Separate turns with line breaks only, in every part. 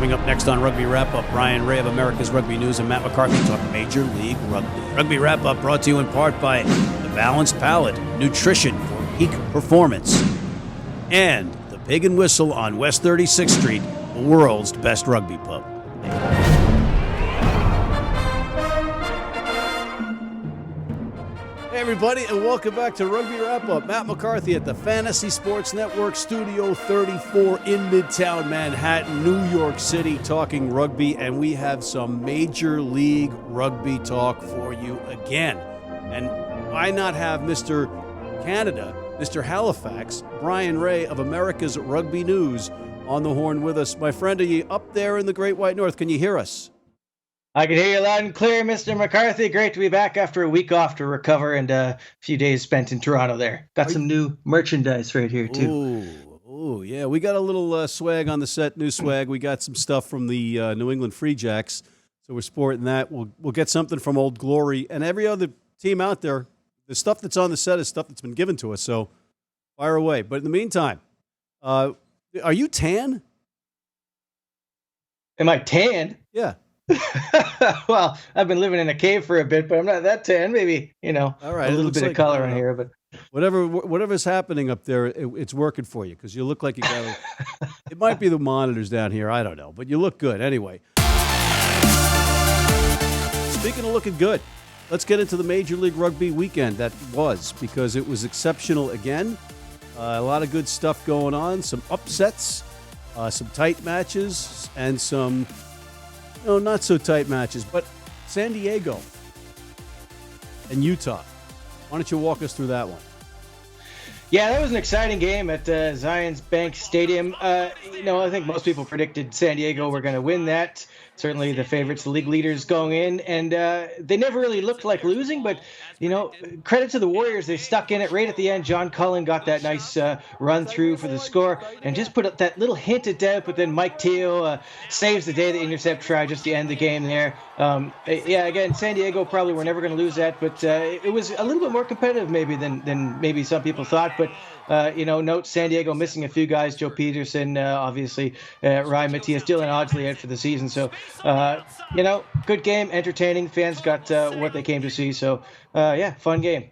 Coming up next on Rugby Wrap-Up, Bryan Ray of America's Rugby News and Matt McCarthy talk Major League Rugby. Rugby Wrap-Up brought to you in part by The Balanced Palate, nutrition for peak performance, and the Pig and Whistle on West 36th Street, the world's best rugby pub. Hey everybody, and welcome back to Rugby Wrap-Up. Matt McCarthy at the Fantasy Sports Network, Studio 34 in Midtown Manhattan, New York City, talking rugby, and we have some Major League Rugby talk for you again. And why not have Mr. Canada, Mr. Halifax, Bryan Ray of America's Rugby News on the horn with us. My friend, are you up there in the Great White North? Can you hear us?
I can hear you loud and clear, Mr. McCarthy. Great to be back after a week off to recover and a few days spent in Toronto there. Got some new merchandise right here, too.
Oh, yeah. We got a little swag on the set, new swag. We got some stuff from the New England Free Jacks, so we're sporting that. We'll get something from Old Glory. And every other team out there, the stuff that's on the set is stuff that's been given to us, so fire away. But in the meantime, are you tan?
Am I tan?
Yeah.
Well, I've been living in a cave for a bit, but I'm not that tan. Maybe, all right, a little bit of color in here, but
whatever's happening up there, it's working for you because you look like you got. It might be the monitors down here, I don't know, but you look good anyway. Speaking of looking good, let's get into the Major League Rugby weekend that was, because it was exceptional again. A lot of good stuff going on, some upsets, some tight matches, and some. No, not so tight matches, but San Diego and Utah. Why don't you walk us through that one?
Yeah, that was an exciting game at Zions Bank Stadium. I think most people predicted San Diego were going to win that. Certainly the favorites, the league leaders going in, and they never really looked like losing, but, credit to the Warriors. They stuck in it right at the end. John Cullen got that nice run through for the score and just put up that little hint of doubt, but then Mike Teo saves the day, the intercept try just to end the game there. Again, San Diego probably were never going to lose that, but it was a little bit more competitive maybe than maybe some people thought, but note San Diego missing a few guys, Joe Peterson, obviously, Ryan Matthias, Dylan Audsley out for the season. So, good game, entertaining. Fans got what they came to see. So, fun game.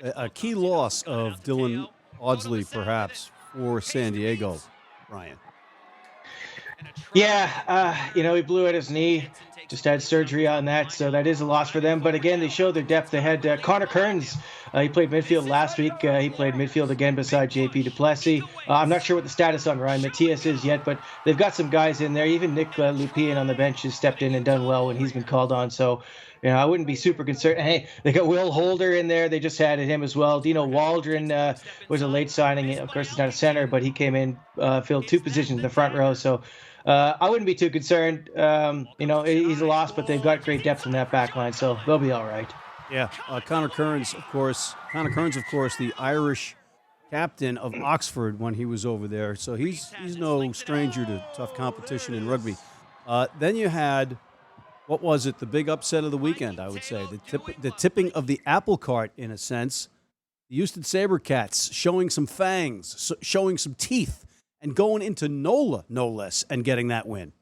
A key loss of Dylan Audsley, perhaps, for San Diego, Bryan.
Yeah, he blew out his knee. Just had surgery on that, so that is a loss for them. But again, they showed their depth. They had Connor Kearns. He played midfield last week. He played midfield again beside JP Duplessis. I'm not sure what the status on Ryan Matthias is yet, but they've got some guys in there. Even Nick Lupien on the bench has stepped in and done well when he's been called on. So, I wouldn't be super concerned. Hey, they got Will Holder in there. They just added him as well. Dino Waldron was a late signing. Of course, he's not a center, but he came in, filled two positions in the front row. So, I wouldn't be too concerned. He's a loss, but they've got great depth in that back line, so they'll be all right.
Yeah, Connor Kearns, of course, the Irish captain of Oxford when he was over there. So he's no stranger to tough competition in rugby. Then you had, what was it, the big upset of the weekend, I would say. The tipping of the apple cart, in a sense. The Houston SaberCats showing some fangs, showing some teeth, and going into NOLA, no less, and getting that win.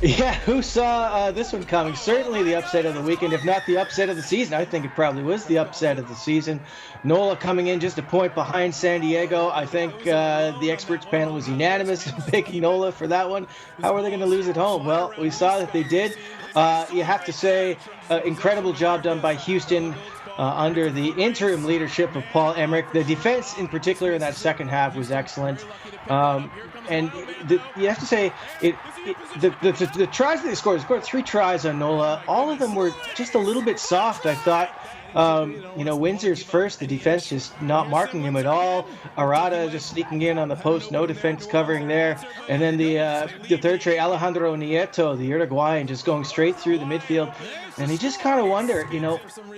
Yeah, who saw this one coming? Certainly the upset of the weekend, if not the upset of the season. I think it probably was the upset of the season. NOLA coming in just a point behind San Diego. I think the experts panel was unanimous in picking NOLA for that one. How are they going to lose at home? Well, we saw that they did. You have to say, incredible job done by Houston under the interim leadership of Paul Emmerich. The defense in particular in that second half was excellent. And you have to say, the tries that they scored 3 tries on NOLA. All of them were just a little bit soft, I thought. Windsor's first, the defense just not marking him at all. Arata just sneaking in on the post, no defense covering there. And then the third try, Alejandro Nieto, the Uruguayan, just going straight through the midfield. And you just kind of wonder,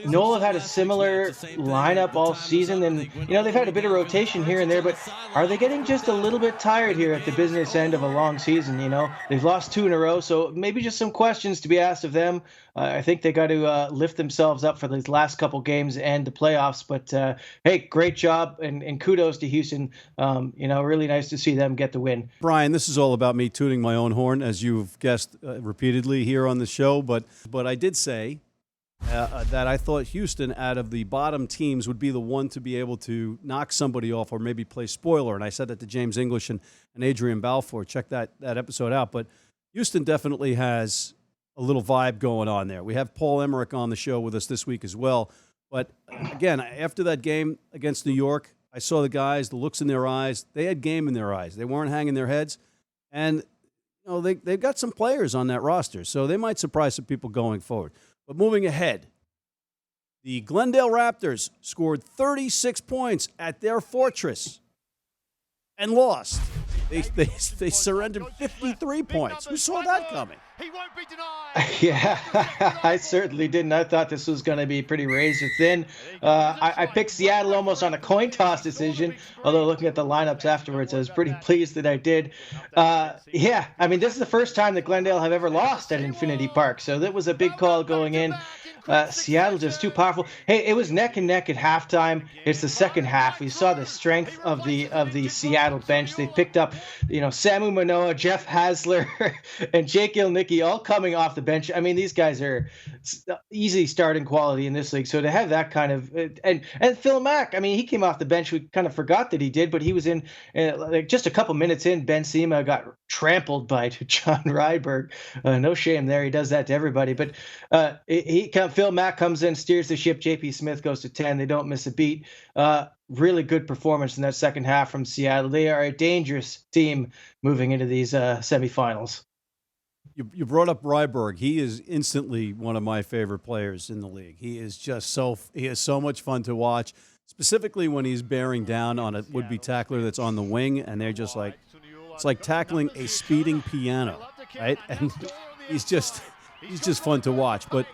NOLA had a similar lineup all season. And, they've had a bit of rotation here and there, but are they getting just a little bit tired here at the business end of a long season? They've lost 2 in a row, so maybe just some questions to be asked of them. I think they got to lift themselves up for these last couple couple games and the playoffs. But hey, great job and kudos to Houston. Really nice to see them get the win.
Bryan, this is all about me tooting my own horn, as you've guessed repeatedly here on the show. But I did say that I thought Houston, out of the bottom teams, would be the one to be able to knock somebody off or maybe play spoiler. And I said that to James English and Adrian Balfour. Check that episode out. But Houston definitely has a little vibe going on there. We have Paul Emmerich on the show with us this week as well. But again, after that game against New York, I saw the guys, the looks in their eyes. They had game in their eyes. They weren't hanging their heads. And they've got some players on that roster, so they might surprise some people going forward. But moving ahead, the Glendale Raptors scored 36 points at their fortress and lost. They surrendered 53 points. Who saw that coming?
He won't be denied.
Yeah, I certainly didn't. I thought this was going to be pretty razor thin. I picked Seattle almost on a coin toss decision, although looking at the lineups afterwards, I was pretty pleased that I did. This is the first time that Glendale have ever lost at Infinity Park, so that was a big call going in. Seattle just too powerful. Hey, it was neck and neck at halftime. It's the second half. We saw the strength of the Seattle bench. They picked up, Samu Manoa, Jeff Hasler, and Jake Ilnicki all coming off the bench. I mean, these guys are easy starting quality in this league. So to have that kind of and Phil Mack, I mean, he came off the bench. We kind of forgot that he did, but he was in just a couple minutes in. Ben Sema got trampled by John Ryberg. No shame there. He does that to everybody. But Phil Mack comes in, steers the ship. JP Smith goes to 10. They don't miss a beat. Really good performance in that second half from Seattle. They are a dangerous team moving into these semifinals.
You brought up Ryberg. He is instantly one of my favorite players in the league. He is so much fun to watch, specifically when he's bearing down on a would-be tackler that's on the wing, and they're just like, it's like tackling a speeding piano, right? And he's just fun to watch. But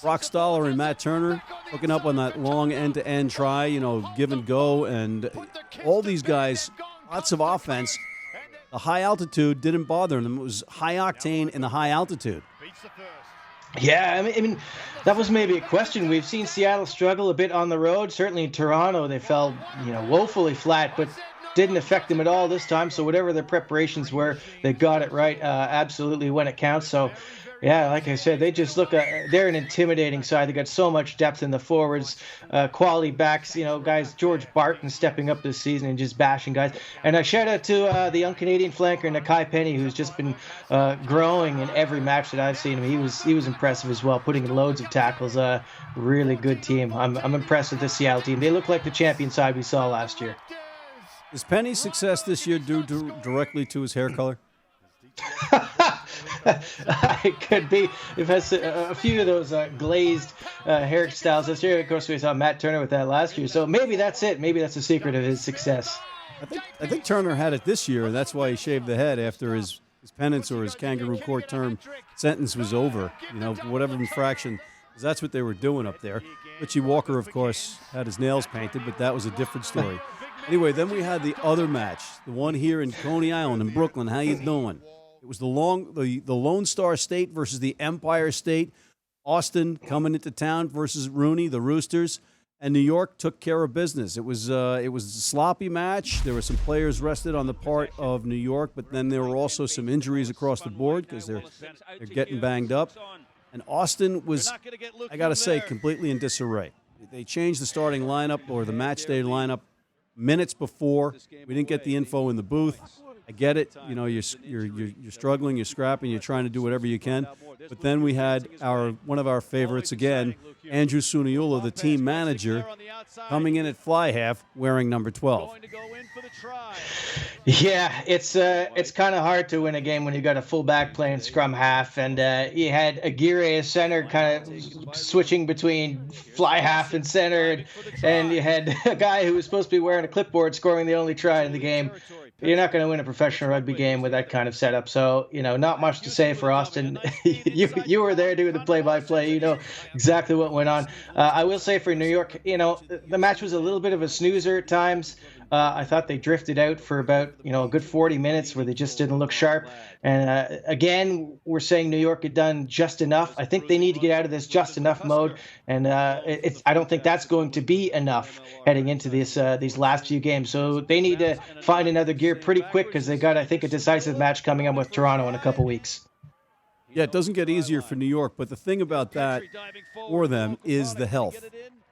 Brock Stoller and Matt Turner hooking up on that long end-to-end try, give and go, and all these guys, lots of offense. The high altitude didn't bother them. It was high octane in the high altitude.
Yeah, I mean, that was maybe a question. We've seen Seattle struggle a bit on the road. Certainly in Toronto, they fell, woefully flat, but didn't affect them at all this time. So whatever their preparations were, they got it right absolutely when it counts. So, yeah, like I said, they just they're an intimidating side. They got so much depth in the forwards, quality backs, guys, George Barton stepping up this season and just bashing guys. And a shout out to the young Canadian flanker, Nakai Penny, who's just been growing in every match that I've seen him. He was impressive as well, putting in loads of tackles. Really good team. I'm impressed with the Seattle team. They look like the champion side we saw last year.
Is Penny's success this year due directly to his hair color?
It could be. It has a few of those glazed hairstyles this year. Of course, we saw Matt Turner with that last year. So maybe that's it. Maybe that's the secret of his success.
I think Turner had it this year, and that's why he shaved the head after his penance or his kangaroo court term sentence was over. Whatever infraction, because that's what they were doing up there. Richie Walker, of course, had his nails painted, but that was a different story. Anyway, then we had the other match, the one here in Coney Island in Brooklyn. How you doing? It was the Lone Star State versus the Empire State. Austin coming into town versus Rooney, the Roosters, and New York took care of business. It was a sloppy match. There were some players rested on the part of New York, but then there were also some injuries across the board because they're getting banged up. And Austin was, I got to say, completely in disarray. They changed the starting lineup or the match day lineup minutes before. We didn't get the info in the booth. I get it. You're struggling, you're scrapping, you're trying to do whatever you can. But then we had one of our favorites again, Andrew Suniula, the team manager, coming in at fly half wearing number 12.
Yeah, it's kind of hard to win a game when you got a fullback playing scrum half, and you had Aguirre as center, kind of switching between fly half and center, and you had a guy who was supposed to be wearing a clipboard scoring the only try in the game. You're not going to win a professional rugby game with that kind of setup. So, not much to say for Austin. You were there doing the play-by-play. You know exactly what went on. I will say for New York, the match was a little bit of a snoozer at times. I thought they drifted out for about a good 40 minutes where they just didn't look sharp. And again, we're saying New York had done just enough. I think they need to get out of this just enough mode, and I don't think that's going to be enough heading into these last few games. So they need to find another gear pretty quick because they got, I think, a decisive match coming up with Toronto in a couple weeks.
Yeah, it doesn't get easier for New York, but the thing about that for them is the health.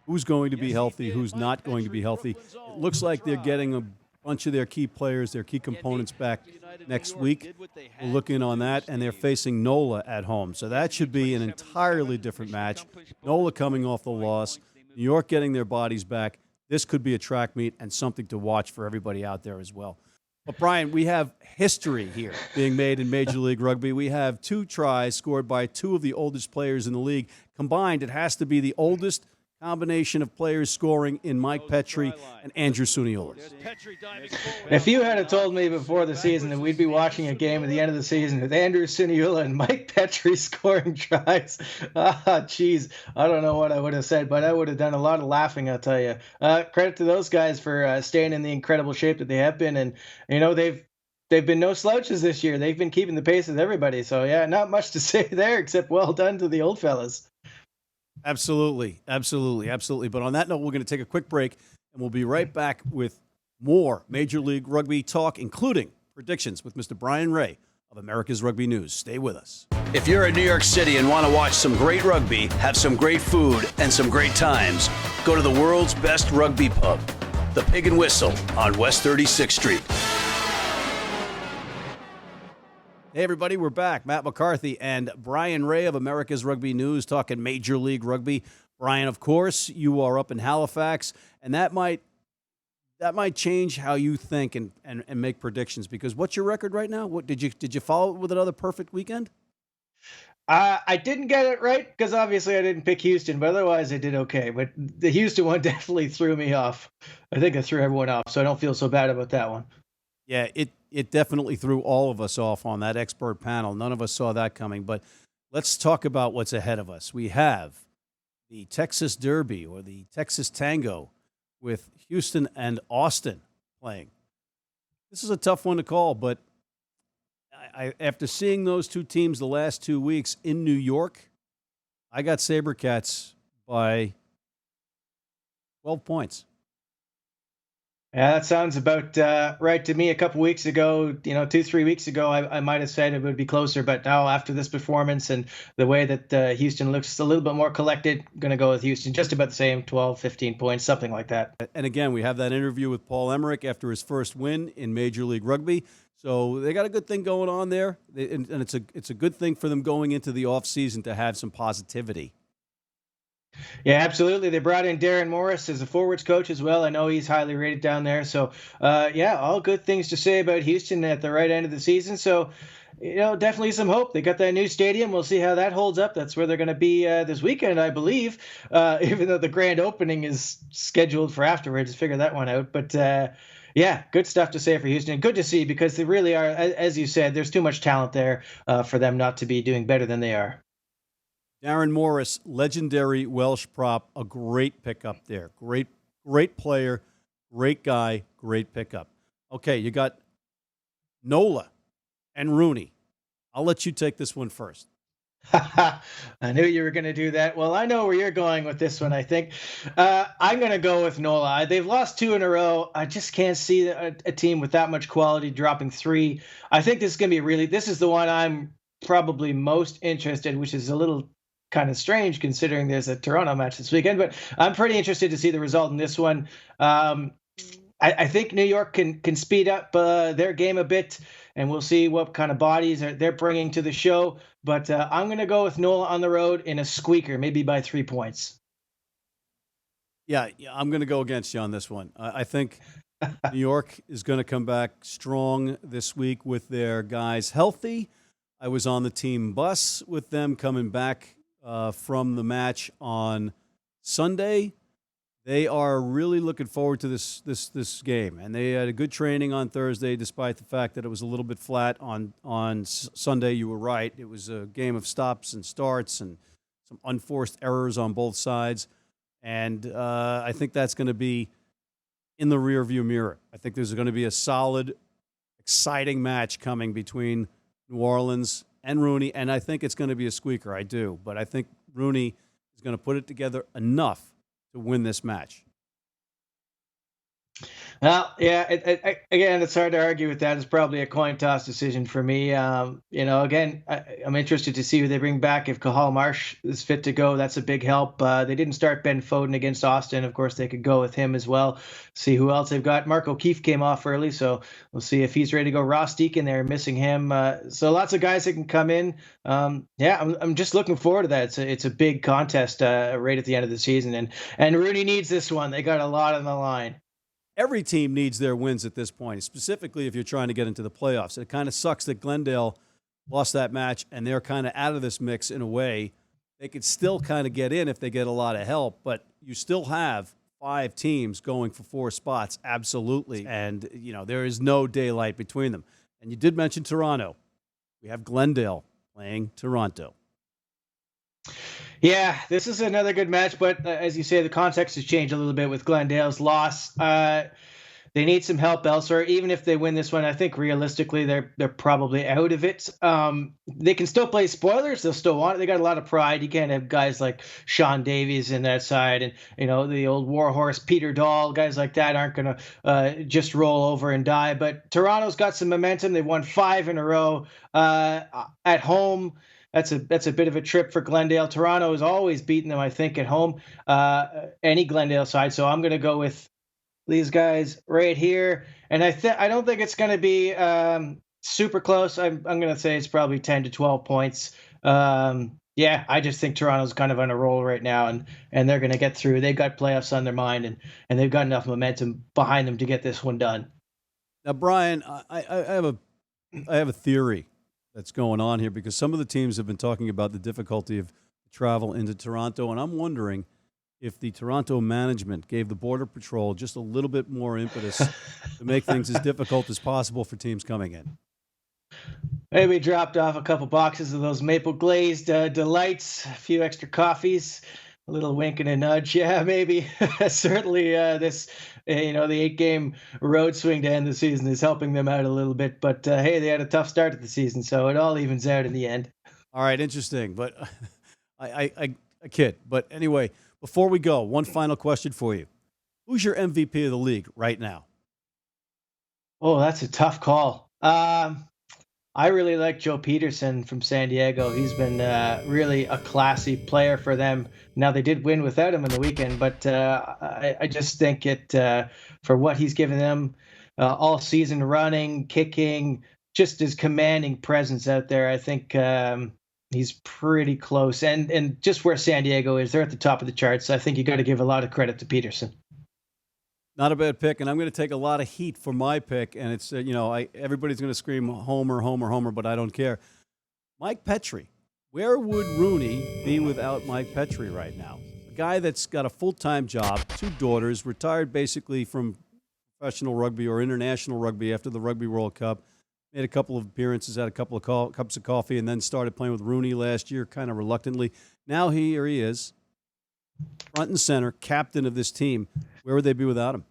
Who's going to be healthy, who's not going to be healthy. It looks like they're getting a bunch of their key players, their key components back next week. We're looking on that, and they're facing NOLA at home. So that should be an entirely different match. NOLA coming off the loss, New York getting their bodies back. This could be a track meet and something to watch for everybody out there as well. But, Bryan, we have history here being made in Major League Rugby. We have 2 tries scored by 2 of the oldest players in the league. Combined, it has to be the oldest combination of players scoring in Mike Petry and Andrew Suniolas.
If you had told me before the season that we'd be watching a game at the end of the season with Andrew Suniola and Mike Petry scoring tries, geez, I don't know what I would have said, but I would have done a lot of laughing, I'll tell you. Credit to those guys for staying in the incredible shape that they have been, and they've been no slouches this year. They've been keeping the pace with everybody. So yeah, not much to say there except well done to the old fellas.
Absolutely. But on that note, we're going to take a quick break, and we'll be right back with more Major League Rugby talk, including predictions with Mr. Bryan Ray of America's Rugby News. Stay with us. If you're in New York City and want to watch some great rugby, have some great food, and some great times, go to the world's best rugby pub, the Pig and Whistle on West 36th Street. Hey, everybody, we're back. Matt McCarthy and Bryan Ray of America's Rugby News talking Major League Rugby. Bryan, of course, you are up in Halifax, and that might change how you think and make predictions, because what's your record right now? What did you follow it with another perfect weekend?
I didn't get it right because obviously I didn't pick Houston, but otherwise I did okay. But the Houston one definitely threw me off. I think I threw everyone off, so I don't feel so bad about that one.
Yeah, it definitely threw all of us off on that expert panel. None of us saw that coming. But let's talk about what's ahead of us. We have the Texas Derby, or the Texas Tango, with Houston and Austin playing. This is a tough one to call, but after seeing those 2 teams the last 2 weeks in New York, I got SaberCats by 12 points.
Yeah, that sounds about right to me. A couple weeks ago, 2-3 weeks ago, I might have said it would be closer, but now after this performance and the way that Houston looks a little bit more collected, going to go with Houston just about the same, 12, 15 points, something like that.
And again, we have that interview with Paul Emmerich after his first win in Major League Rugby. So they got a good thing going on there, and it's a good thing for them going into the offseason to have some positivity.
Yeah, absolutely. They brought in Darren Morris as a forwards coach as well. I know he's highly rated down there. So, yeah, all good things to say about Houston at the right end of the season. So, definitely some hope. They got that new stadium. We'll see how that holds up. That's where they're going to be this weekend, I believe, even though the grand opening is scheduled for afterwards. Figure that one out. But, yeah, good stuff to say for Houston. Good to see, because they really are, as you said, there's too much talent there for them not to be doing better than they are.
Darren Morris, legendary Welsh prop, a great pickup there. Great player, great guy, great pickup. Okay, you got NOLA and Rooney. I'll let you take this one first.
I knew you were going to do that. Well, I know where you're going with this one, I think. I'm going to go with NOLA. They've lost 2 in a row. I just can't see a team with that much quality dropping 3. I think this is going to be this is the one I'm probably most interested, which is a little kind of strange considering there's a Toronto match this weekend, but I'm pretty interested to see the result in this one. I think New York can speed up their game a bit, and we'll see what kind of bodies they're bringing to the show. But I'm going to go with NOLA on the road in a squeaker, maybe by 3 points.
Yeah, I'm going to go against you on this one. I think New York is going to come back strong this week with their guys healthy. I was on the team bus with them coming back from the match on Sunday. They are really looking forward to this game, and they had a good training on Thursday, despite the fact that it was a little bit flat on Sunday. You were right; it was a game of stops and starts and some unforced errors on both sides, and I think that's going to be in the rearview mirror. I think there's going to be a solid, exciting match coming between New Orleans and Rooney, and I think it's going to be a squeaker. I do, but I think Rooney is going to put it together enough to win this match.
Well, yeah. Again, it's hard to argue with that. It's probably a coin toss decision for me. Again, I'm interested to see who they bring back. If Cahal Marsh is fit to go, that's a big help. They didn't start Ben Foden against Austin. Of course, they could go with him as well. See who else they've got. Mark O'Keefe came off early, so we'll see if he's ready to go. Ross Deacon, they're missing him. So lots of guys that can come in. I'm just looking forward to that. It's a big contest right at the end of the season, and Rooney needs this one. They got a lot on the line.
Every team needs their wins at this point, specifically if you're trying to get into the playoffs. It kind of sucks that Glendale lost that match, and they're kind of out of this mix in a way. They could still kind of get in if they get a lot of help, but you still have 5 teams going for 4 spots, absolutely. And, there is no daylight between them. And you did mention Toronto. We have Glendale playing Toronto.
Yeah, this is another good match, but as you say, the context has changed a little bit with Glendale's loss. They need some help elsewhere. Even if they win this one, I think realistically they're probably out of it. They can still play spoilers. They'll still want it. They got a lot of pride. You can't have guys like Sean Davies in that side, and the old warhorse Peter Dahl. Guys like that aren't going to just roll over and die. But Toronto's got some momentum. They've won 5 in a row at home. That's a bit of a trip for Glendale. Toronto has always beaten them, I think, at home, any Glendale side. So I'm going to go with these guys right here. And I don't think it's going to be super close. I'm going to say it's probably 10 to 12 points. I just think Toronto's kind of on a roll right now, and they're going to get through. They've got playoffs on their mind, and they've got enough momentum behind them to get this one done.
Now, Bryan, I have a theory that's going on here, because some of the teams have been talking about the difficulty of travel into Toronto, and I'm wondering if the Toronto management gave the Border Patrol just a little bit more impetus to make things as difficult as possible for teams coming in.
Maybe dropped off a couple boxes of those maple glazed delights, a few extra coffees, a little wink and a nudge. Yeah, maybe. Certainly this, the 8-game road swing to end the season is helping them out a little bit. But, hey, they had a tough start to the season, so it all evens out in the end.
All right, interesting. But I kid. But anyway, before we go, one final question for you. Who's your MVP of the league right now?
Oh, that's a tough call. I really like Joe Peterson from San Diego. He's been really a classy player for them. Now, they did win without him in the weekend, but I just think for what he's given them all season, running, kicking, just his commanding presence out there, I think he's pretty close. And just where San Diego is, they're at the top of the charts. I think you got to give a lot of credit to Peterson.
Not a bad pick, and I'm going to take a lot of heat for my pick, and it's, everybody's going to scream Homer, Homer, Homer, but I don't care. Mike Petry. Where would Rooney be without Mike Petry right now? A guy that's got a full-time job, 2 daughters, retired basically from professional rugby or international rugby after the Rugby World Cup, made a couple of appearances, had a couple of cups of coffee, and then started playing with Rooney last year, kind of reluctantly. Now here he is, front and center, captain of this team. Where would they be without him?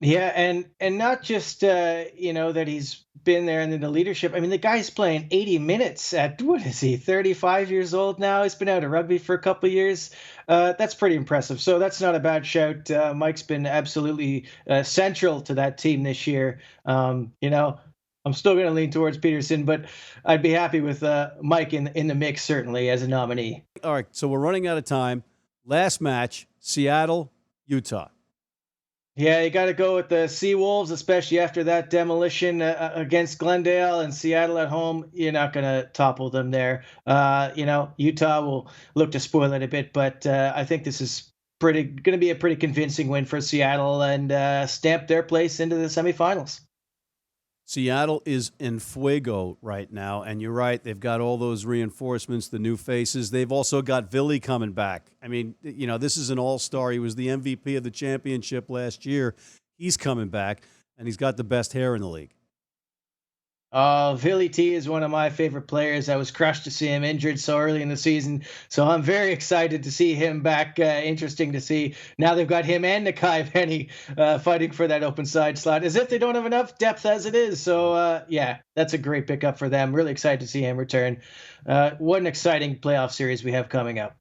Yeah, and not just that he's been there and in the leadership. I mean, the guy's playing 80 minutes at, what is he, 35 years old now? He's been out of rugby for a couple of years. That's pretty impressive. So that's not a bad shout. Mike's been absolutely central to that team this year. I'm still going to lean towards Peterson, but I'd be happy with Mike in the mix, certainly, as a nominee.
All right, so we're running out of time. Last match, Seattle, Utah.
Yeah, you got to go with the Seawolves, especially after that demolition against Glendale and Seattle at home. You're not going to topple them there. Utah will look to spoil it a bit, but I think this is going to be a pretty convincing win for Seattle and stamp their place into the semifinals.
Seattle is in fuego right now, and you're right. They've got all those reinforcements, the new faces. They've also got Villy coming back. I mean, this is an all-star. He was the MVP of the championship last year. He's coming back, and he's got the best hair in the league.
Philly T is one of my favorite players. I was crushed to see him injured so early in the season. So I'm very excited to see him back. Interesting to see. Now they've got him and Nakai Penny fighting for that open side slot, as if they don't have enough depth as it is. So, yeah, that's a great pickup for them. Really excited to see him return. What an exciting playoff series we have coming up.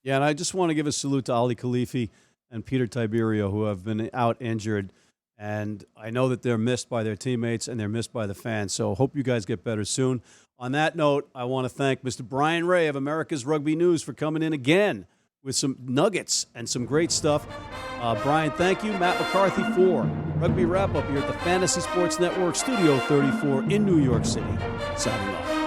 Yeah, and I just want to give a salute to Ali Khalifi and Peter Tiberio, who have been out injured. And I know that they're missed by their teammates and they're missed by the fans. So hope you guys get better soon. On that note, I want to thank Mr. Bryan Ray of America's Rugby News for coming in again with some nuggets and some great stuff. Bryan, thank you. Matt McCarthy for Rugby Wrap-Up here at the Fantasy Sports Network, Studio 34 in New York City. Signing off.